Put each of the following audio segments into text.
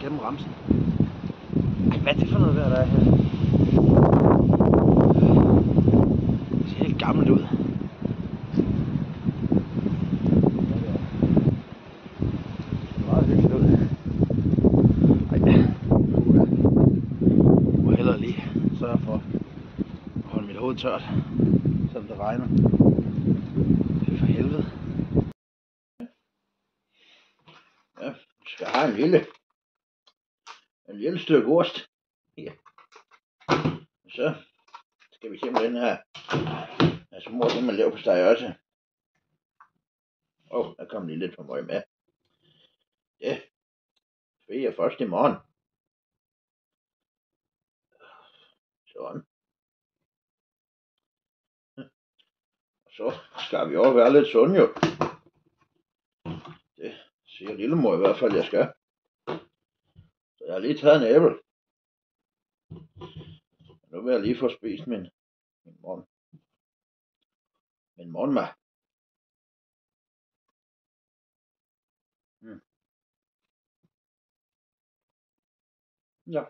gennem ramsen. Ej, hvad er det for noget vejr, der er her? Det ser helt gammelt ud. Det er meget hyggeligt ud. Ej, jeg må hellere lige sørge for at holde mit hoved tørt, selvom det regner. Det er for helvede. Ja, jeg skal have en lille stykke ost. Her. Så skal vi simpelthen have smurt det med leverpostej også. Der kom lige lidt for meget med. Ja, det er først i morgen. Sådan. Og så skal vi også være lidt sunde jo. Det siger lillemor i hvert fald, jeg skal. Så jeg har lige taget en æble. Nu vil jeg lige få spist min morgenmad. Ja.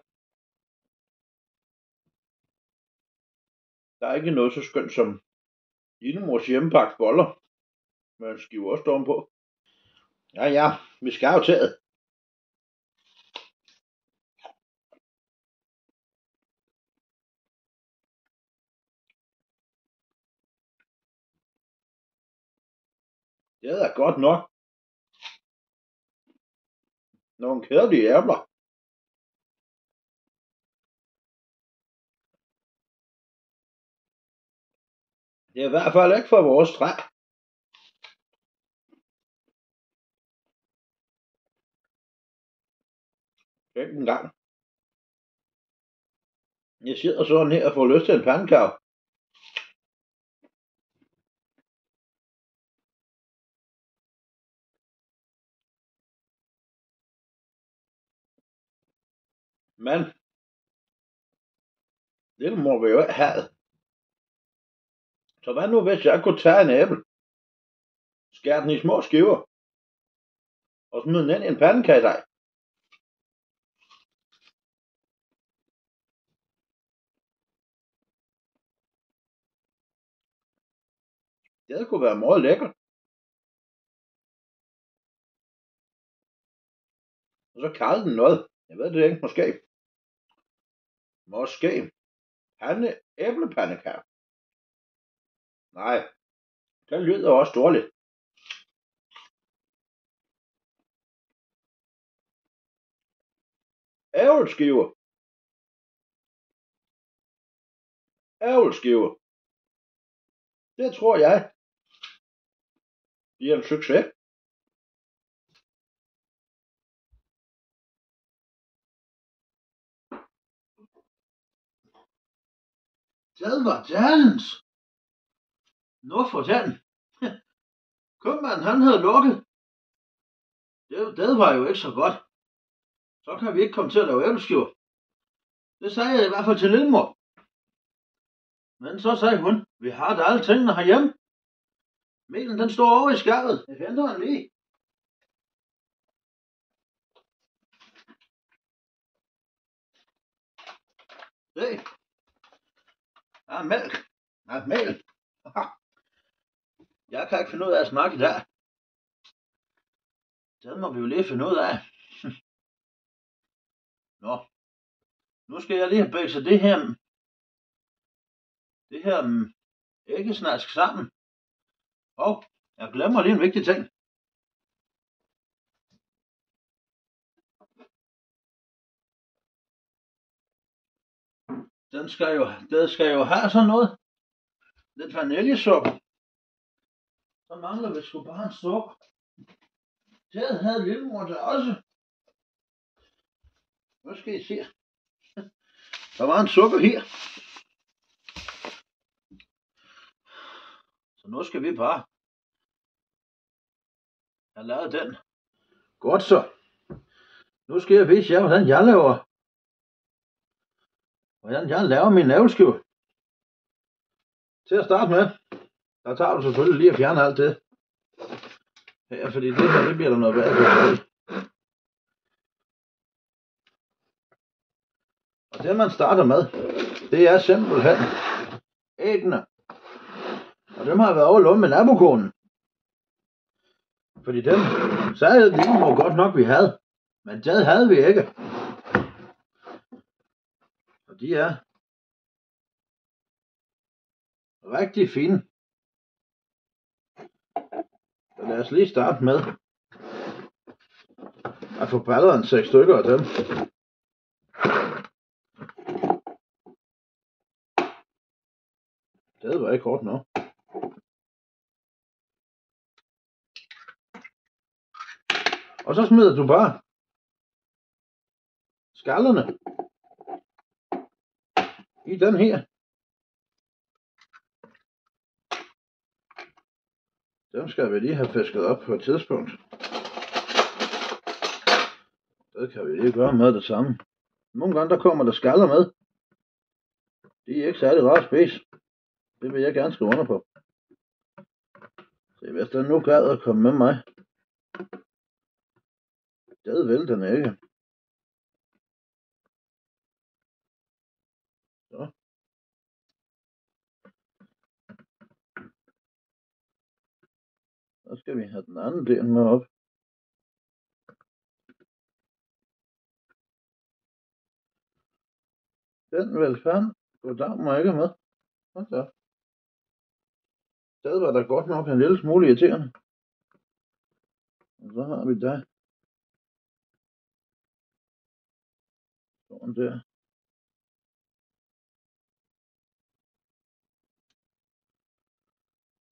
Der er ikke noget så skønt som lillemors hjemmebagte boller med en skive ost ovenpå. Ja, vi skal jo taget. Det er da godt nok. Nogle kedelige æbler. Det er i hvert fald ikke for vores træ. Ikke engang. Jeg sidder sådan her og får lyst til en pandekage. Men det må vi jo ikke have. Så hvad nu hvis jeg kunne tage en æble, skære den i små skiver og smide den ind i en pandekagedej? Det kunne være meget lækkert. Og så kalde den noget. Jeg ved det ikke, måske. Æblepandekage. Nej, det lyder også dårligt. Æbleskiver. Det tror jeg bliver en succes. Det var talens. Nå for den. Købmanden han havde lukket. Det var jo ikke så godt. Så kan vi ikke komme til at lave æbleskiver. Det sagde jeg i hvert fald til lillemor. Men så sagde hun, vi har da alle tingene herhjemme. Melen den står over i skabet. Jeg henter den lige. Se. Der er mælk. Der er mel. Jeg kan ikke finde ud af at snakke i dag. Det må vi jo lige finde ud af. Nå. Nu skal jeg lige have bækset det her æggesnask sammen. Jeg glemmer lige en vigtig ting. Den skal jo have sådan noget. Lidt vaniljesukker. Så mangler vi sgu bare en sukker. Det havde lillemor der også. Nu skal I se. Der var en sukker her. Så nu skal vi bare have lavet den. Godt så. Nu skal jeg vise jer, hvordan jeg laver min æbleskiver. Til at starte med, der tager du selvfølgelig lige at fjerne alt det. Ja, fordi det her, det bliver der noget værd. Og det man starter med, det er simpelthen æggene. Og dem har jeg været over lånt med nabokonen. Fordi dem sagde de jo godt nok vi havde. Men det havde vi ikke. Og de er rigtig fine. Så lad os lige starte med at få balleret en 6 stykker af dem. Det var ikke hårdt nok. Og så smider du bare skallerne i den her. Dem skal vi lige have fisket op på et tidspunkt. Det kan vi lige gøre med det samme. Nogle gange der kommer der skaller med. De er ikke særlig rart at spise. Det vil jeg gerne skrive under på. Så hvis den nu gad at komme med mig. Det vil den ikke. Så. Så skal vi have den anden del med op. Den vil fandme. Goddag må ikke med. Okay. Det var da godt nok en lille smule irriterende. Og så har vi der. Sådan der.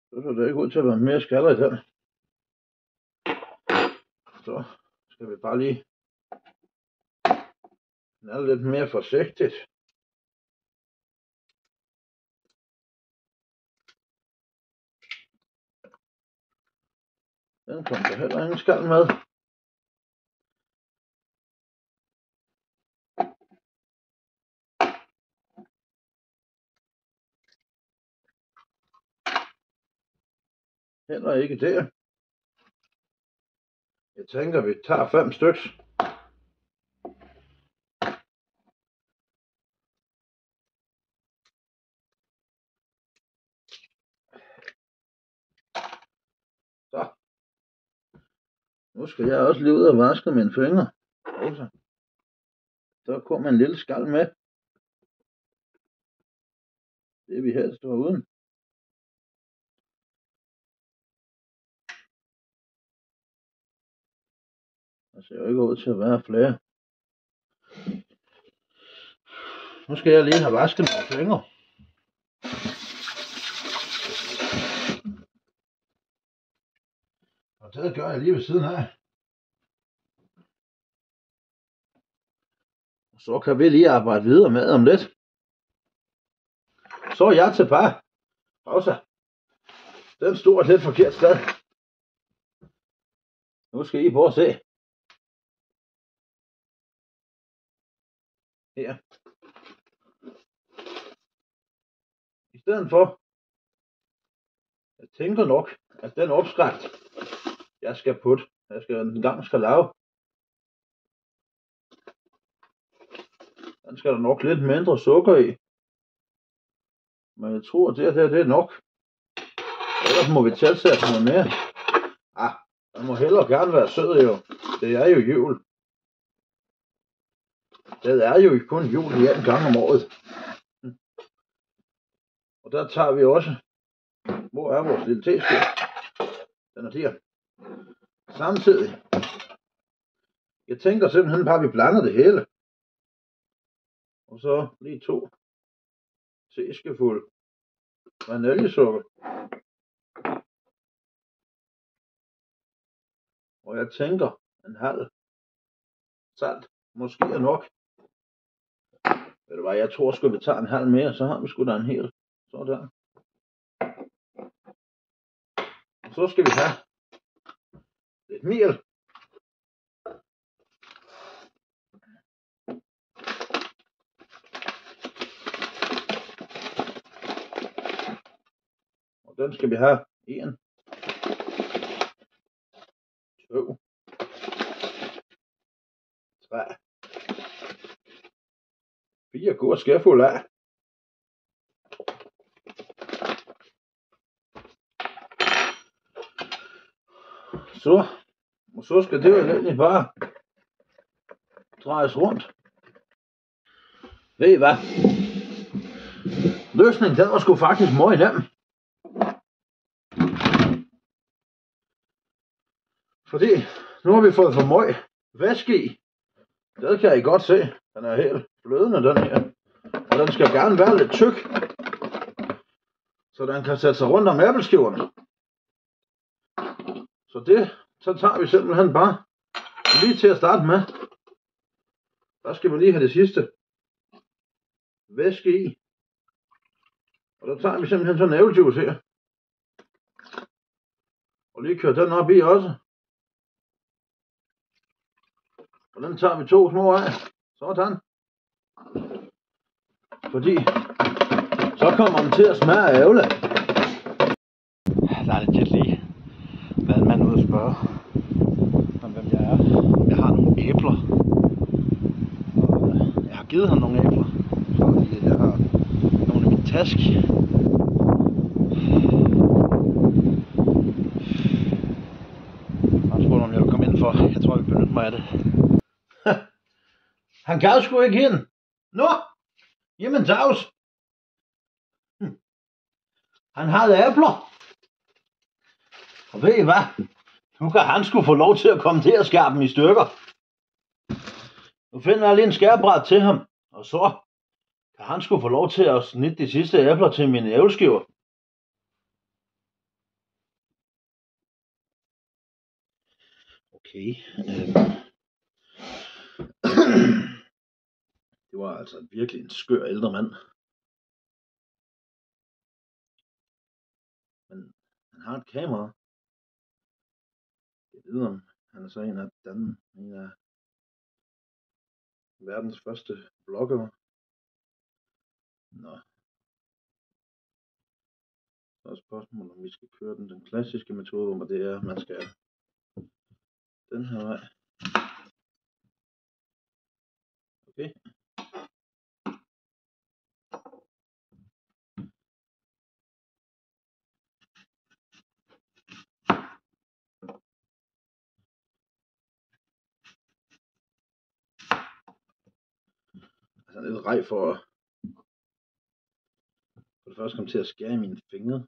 Så ser det ikke ud til at være mere skaller i den. Så skal vi bare lige knalde lidt mere forsigtigt. Den kom der heller ingen skal med. Heller ikke der. Jeg tænker vi tager 5 styks. Så. Nu skal jeg også lige ud og vaske mine fingre. Så kommer en lille skal med. Det er vi helst var uden. Der ser jo ikke ud til at være flere. Nu skal jeg lige have vasket mine fingre. Og det gør jeg lige ved siden af. Så kan vi lige arbejde videre med om lidt. Så er jeg tilbage. Også. Den stod et lidt forkert sted. Nu skal I prøve at se. Her. I stedet for, jeg tænker nok, at den opskrift, jeg en gang skal lave, den skal der nok lidt mindre sukker i. Men jeg tror, det er nok. Ellers må vi tilsætte noget mere. Den må hellere gerne være sød jo. Det er jo jul. Det er jo kun jul en gang om året. Og der tager vi også. Hvor er vores lille teskål? Den er der. Samtidig. Jeg tænker simpelthen bare, at vi blander det hele. Og så lige 2 teskefulde vaniljesukker. Og jeg tænker en halv salt. Måske er nok. Ved du hvad, jeg tror sgu vi tager en halv mere, så har vi sgu da en hel. Sådan. Og så skal vi have lidt mel. Og den skal vi have 1, 2, 3, 4, 4 gode skærfulde af. Så skal det jo egentlig bare drejes rundt. Ved I hvad? Løsningen den var sgu faktisk meget nem. Fordi nu har vi fået for meget væske i. Det kan I godt se. Den er helt flødende den her. Og den skal gerne være lidt tyk. Så den kan sætte sig rundt om æbleskiverne. Så tager vi simpelthen bare lige til at starte med. Der skal vi lige have det sidste væske i. Og der tager vi simpelthen sådan en æblejuice her. Og lige kører den op i også. Og den tager vi 2 små af. Sådan. Fordi så kommer den til at smage af æble. Der er lidt lige været en mand ude og spørge om hvem jeg er. Jeg har nogle æbler. Og jeg har givet ham nogle æbler. Fordi jeg har nogle i min taske. Han spurgte om jeg ville komme indenfor. Jeg tror jeg vil benytte mig af det. Han gad sgu ikke ind. Nå! Jamen dags. Han havde æbler. Og ved I hvad? Nu kan han sgu få lov til at komme til at skære dem i stykker. Nu finder jeg lige en skærebræt til ham. Og så kan han sgu få lov til at snitte de sidste æbler til mine æbleskiver. Okay. Det var altså virkelig en skør ældre mand. Men han har et kamera. Jeg ved om han er så en af verdens første bloggere. Nå. Så er spørgsmålet om vi skal køre den klassiske metode, hvor det er, man skal den her vej. Okay. Altså lidt rej for det første komme til at skære i mine fingre.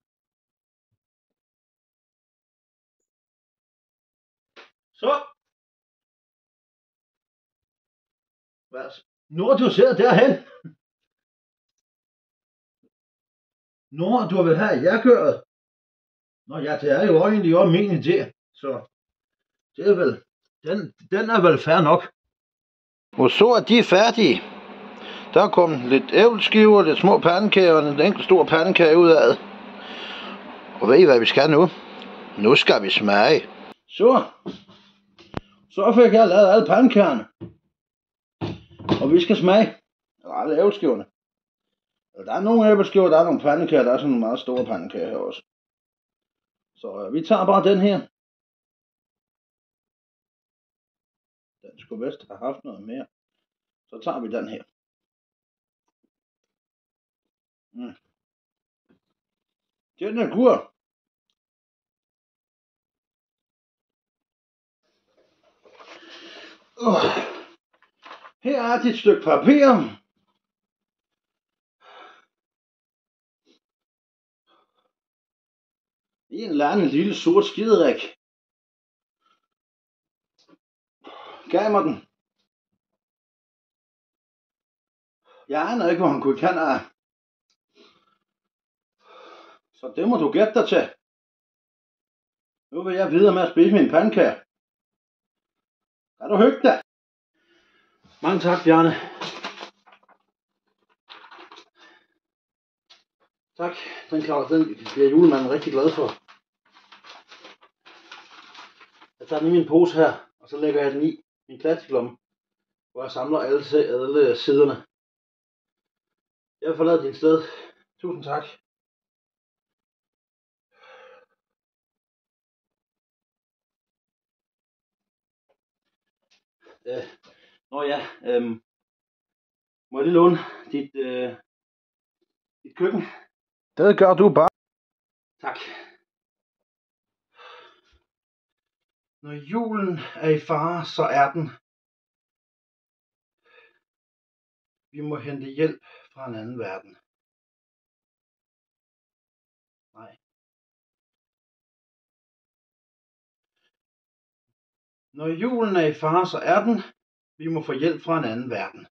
Så. Nu har du siddet derhen. Nu har du vil have jægerkøret. Nå ja, det er jo egentlig også min idé. Så det er vel, den er vel fair nok. Og så er de færdige. Der er kommet lidt æbleskiver, lidt små pandekager og en enkelt stor pandekage ud af. Og ved I hvad vi skal nu? Nu skal vi smage. Så fik jeg lavet alle pandekagerne. Og vi skal smage. Og alle æbleskiverne. Der er nogle æbleskiver, der er nogle pandekager, der er sådan nogle meget store pandekager her også. Så vi tager bare den her. Den skulle vist have haft noget mere. Så tager vi den her. Den er god. Her er et stykke papir. En eller anden lille sort skiderik gav mig den. Jeg aner ikke, hvor han kunne kende af. Så det må du gætte dig til. Nu vil jeg videre med at spise min pandekage. Kan du hygge dig? Mange tak, Bjarne. Tak, den bliver julemanden rigtig glad for. Jeg tager den i min pose her, og så lægger jeg den i min plastiklomme, hvor jeg samler alle siderne. Jeg har forladt dit sted. Tusind tak. Nå ja, må jeg lige låne dit køkken. Det gør du bare. Tak. Når julen er i fare, så er den. Vi må hente hjælp fra en anden verden. Nej. Når julen er i fare, så er den. Vi må få hjælp fra en anden verden.